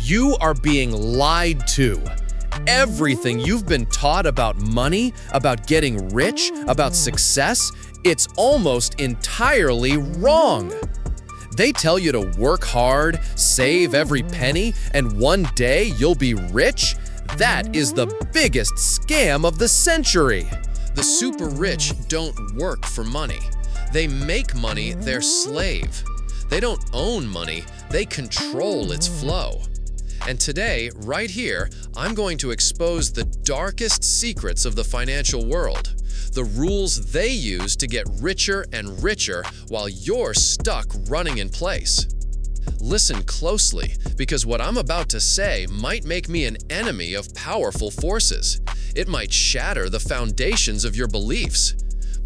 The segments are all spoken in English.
You are being lied to. Everything you've been taught about money, about getting rich, about success, it's almost entirely wrong. They tell you to work hard, save every penny, and one day you'll be rich. That is the biggest scam of the century. The super rich don't work for money. They make money their slave. They don't own money, they control its flow. And today, right here, I'm going to expose the darkest secrets of the financial world, the rules they use to get richer and richer while you're stuck running in place. Listen closely, because what I'm about to say might make me an enemy of powerful forces. It might shatter the foundations of your beliefs.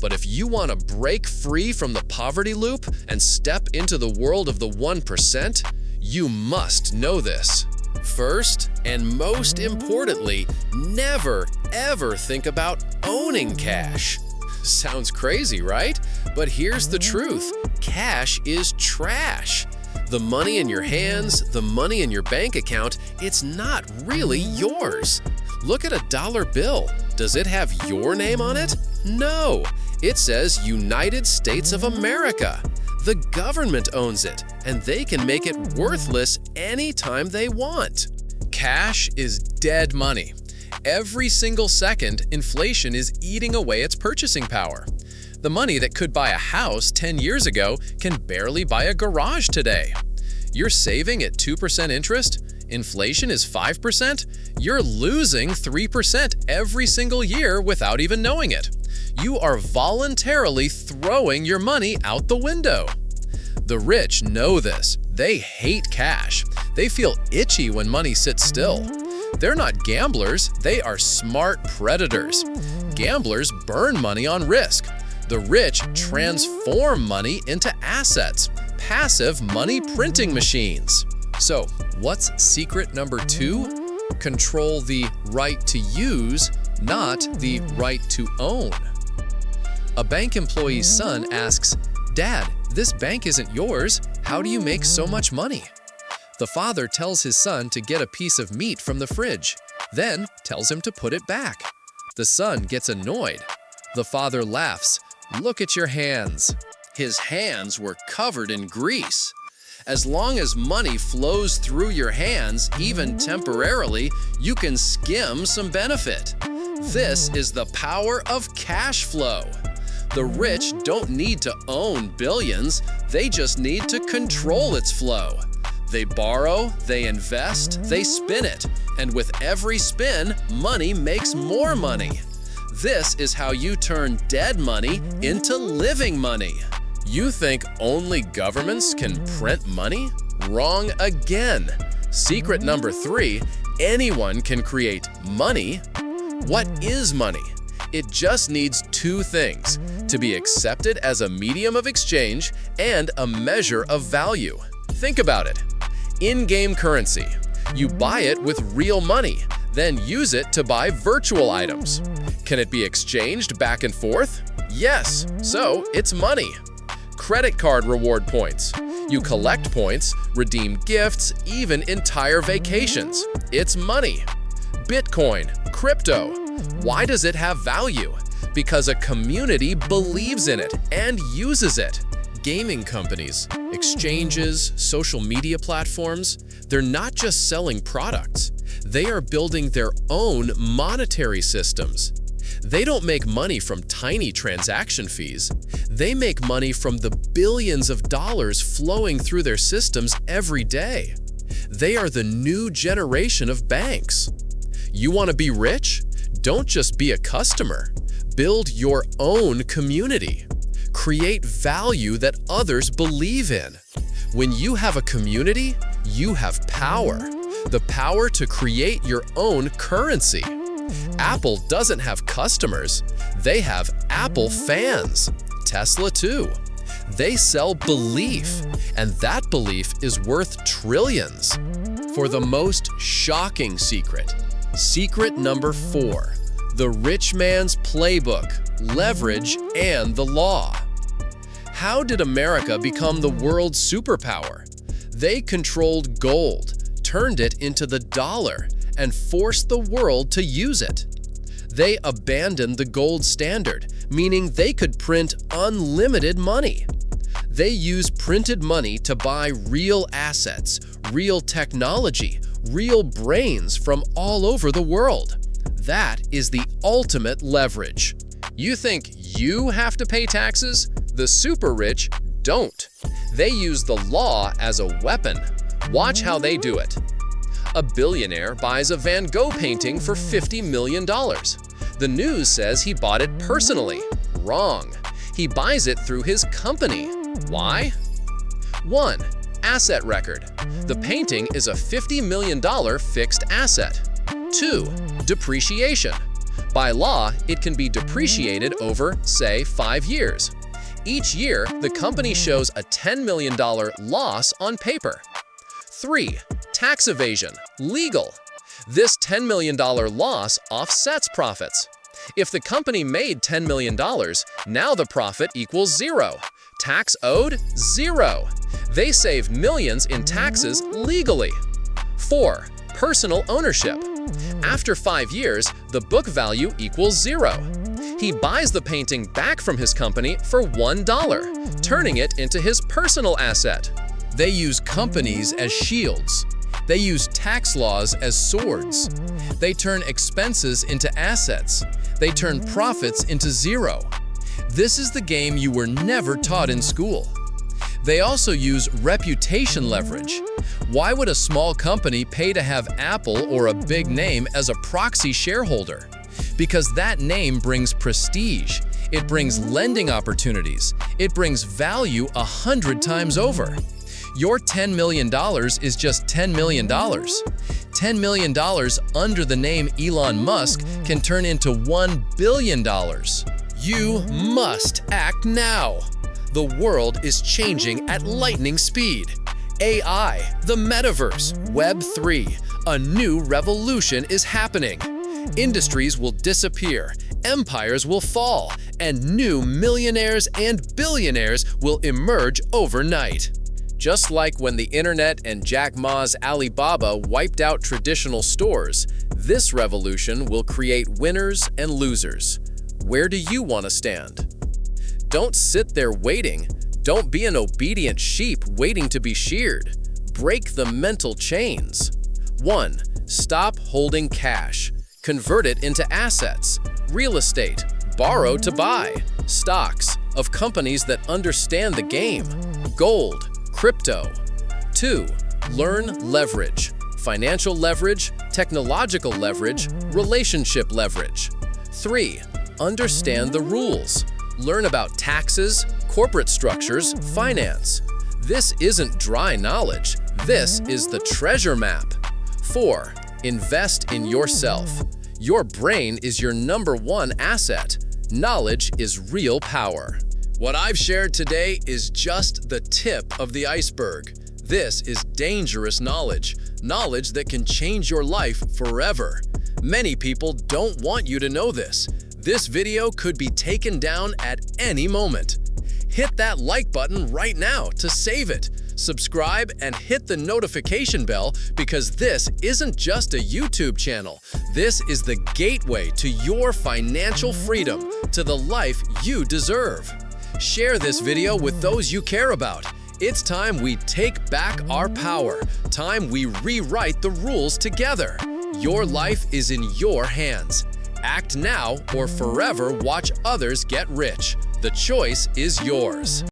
But if you want to break free from the poverty loop and step into the world of the 1%, you must know this. First, and most importantly, never ever think about owning cash. Sounds crazy, right? But here's the truth. Cash is trash. The money in your hands, the money in your bank account, it's not really yours. Look at a dollar bill. Does it have your name on it? No. It says United States of America. The government owns it, and they can make it worthless anytime they want. Cash is dead money. Every single second, inflation is eating away its purchasing power. The money that could buy a house 10 years ago can barely buy a garage today. You're saving at 2% interest? Inflation is 5%? You're losing 3% every single year without even knowing it. You are voluntarily throwing your money out the window. The rich know this. They hate cash. They feel itchy when money sits still. They're not gamblers, they are smart predators. Gamblers burn money on risk. The rich transform money into assets, passive money printing machines. So, what's secret number 2? Control the right to use, not the right to own. A bank employee's son asks, "Dad, this bank isn't yours. How do you make so much money?" The father tells his son to get a piece of meat from the fridge, then tells him to put it back. The son gets annoyed. The father laughs. "Look at your hands." His hands were covered in grease. As long as money flows through your hands, even temporarily, you can skim some benefit. This is the power of cash flow. The rich don't need to own billions, they just need to control its flow. They borrow, they invest, they spin it, and with every spin, money makes more money. This is how you turn dead money into living money. You think only governments can print money? Wrong again. Secret number 3, anyone can create money. What is money? It just needs 2 things: to be accepted as a medium of exchange and a measure of value. Think about it. In-game currency. You buy it with real money, then use it to buy virtual items. Can it be exchanged back and forth? Yes, so it's money. Credit card reward points. You collect points, redeem gifts, even entire vacations. It's money. Bitcoin, crypto. Why does it have value? Because a community believes in it and uses it. Gaming companies, exchanges, social media platforms, they're not just selling products. They are building their own monetary systems. They don't make money from tiny transaction fees. They make money from the billions of dollars flowing through their systems every day. They are the new generation of banks. You want to be rich? Don't just be a customer. Build your own community. Create value that others believe in. When you have a community, you have power. The power to create your own currency. Apple doesn't have customers. They have Apple fans. Tesla too. They sell belief, and that belief is worth trillions. For the most shocking secret, secret number 4, the rich man's playbook, leverage, and the law. How did America become the world's superpower? They controlled gold, turned it into the dollar and forced the world to use it. They abandoned the gold standard, meaning they could print unlimited money. They use printed money to buy real assets, real technology, real brains from all over the world. That is the ultimate leverage. You think you have to pay taxes? The super rich don't. They use the law as a weapon. Watch how they do it. A billionaire buys a Van Gogh painting for $50 million. The news says he bought it personally. Wrong. He buys it through his company. Why? 1. Asset record. The painting is a $50 million fixed asset. 2. Depreciation. By law, it can be depreciated over, say, 5 years. Each year, the company shows a $10 million loss on paper. 3. Tax evasion. Legal. This $10 million loss offsets profits. If the company made $10 million, now the profit equals 0. Tax owed? 0. They save millions in taxes legally. 4. Personal ownership. After 5 years, the book value equals 0. He buys the painting back from his company for $1, turning it into his personal asset. They use companies as shields. They use tax laws as swords. They turn expenses into assets. They turn profits into 0. This is the game you were never taught in school. They also use reputation leverage. Why would a small company pay to have Apple or a big name as a proxy shareholder? Because that name brings prestige. It brings lending opportunities. It brings value 100 times over. Your $10 million is just $10 million. $10 million under the name Elon Musk can turn into $1 billion. You must act now. The world is changing at lightning speed. AI, the metaverse, Web 3, a new revolution is happening. Industries will disappear, empires will fall, and new millionaires and billionaires will emerge overnight. Just like when the internet and Jack Ma's Alibaba wiped out traditional stores, this revolution will create winners and losers. Where do you want to stand? Don't sit there waiting. Don't be an obedient sheep waiting to be sheared. Break the mental chains. 1. Stop holding cash. Convert it into assets. Real estate. Borrow to buy. Stocks of companies that understand the game. Gold. Crypto. 2. Learn leverage. Financial leverage, technological leverage, relationship leverage. 3. Understand the rules. Learn about taxes, corporate structures, finance. This isn't dry knowledge. This is the treasure map. 4. Invest in yourself. Your brain is your #1 asset. Knowledge is real power. What I've shared today is just the tip of the iceberg. This is dangerous knowledge, knowledge that can change your life forever. Many people don't want you to know this. This video could be taken down at any moment. Hit that like button right now to save it. Subscribe and hit the notification bell because this isn't just a YouTube channel. This is the gateway to your financial freedom, to the life you deserve. Share this video with those you care about. It's time we take back our power. Time we rewrite the rules together. Your life is in your hands. Act now or forever watch others get rich. The choice is yours.